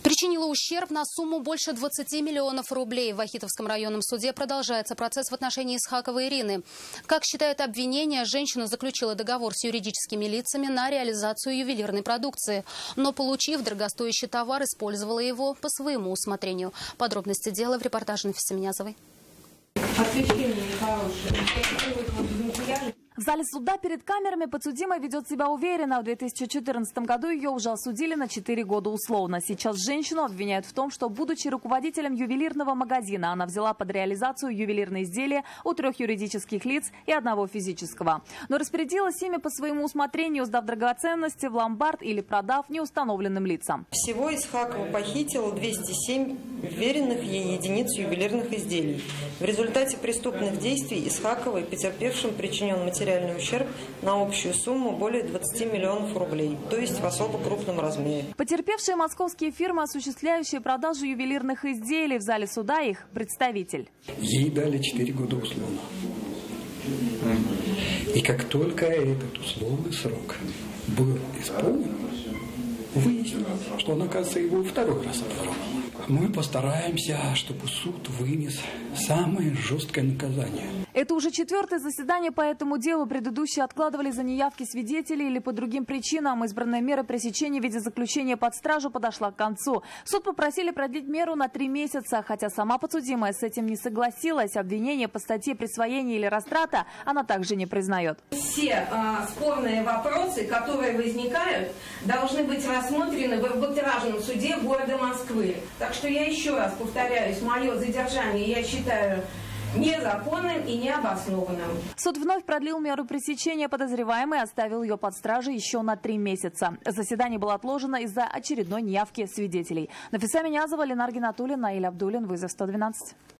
Причинила ущерб на сумму больше 20 миллионов рублей. В Вахитовском районном суде продолжается процесс в отношении Исхаковой Ирины. Как считает обвинение, женщина заключила договор с юридическими лицами на реализацию ювелирной продукции. Но, получив дорогостоящий товар, использовала его по своему усмотрению. Подробности дела в репортаже Нафисы Минязовой. В зале суда перед камерами подсудимая ведет себя уверенно. В 2014 году ее уже осудили на 4 года условно. Сейчас женщину обвиняют в том, что, будучи руководителем ювелирного магазина, она взяла под реализацию ювелирные изделия у 3 юридических лиц и 1 физического. Но распорядилась ими по своему усмотрению, сдав драгоценности в ломбард или продав неустановленным лицам. Всего Исхакова похитила 207 вверенных ей единиц ювелирных изделий. В результате преступных действий Исхаковой потерпевшим причинен материальный ущерб на общую сумму более 20 миллионов рублей, то есть в особо крупном размере. Потерпевшие московские фирмы, осуществляющие продажу ювелирных изделий, в зале суда их представитель. Ей дали 4 года условно. И как только этот условный срок был исполнен, выяснилось, что она, оказывается, его 2-й раз обворовала. Мы постараемся, чтобы суд вынес самое жесткое наказание. Это уже 4-е заседание по этому делу. Предыдущие откладывали за неявки свидетелей или по другим причинам. Избранная мера пресечения в виде заключения под стражу подошла к концу. Суд попросили продлить меру на 3 месяца, хотя сама подсудимая с этим не согласилась. Обвинение по статье присвоения или растрата она также не признает. Все спорные вопросы, которые возникают, должны быть рассмотрены в арбитражном суде города Москвы. Так что я еще раз повторяюсь, мое задержание я считаю незаконным и необоснованным. Суд вновь продлил меру пресечения. Подозреваемый оставил ее под стражей еще на 3 месяца. Заседание было отложено из-за очередной неявки свидетелей. Нафиса Минязова, Ленар Гинатуллин, Наиль Абдуллин. Вызов 112.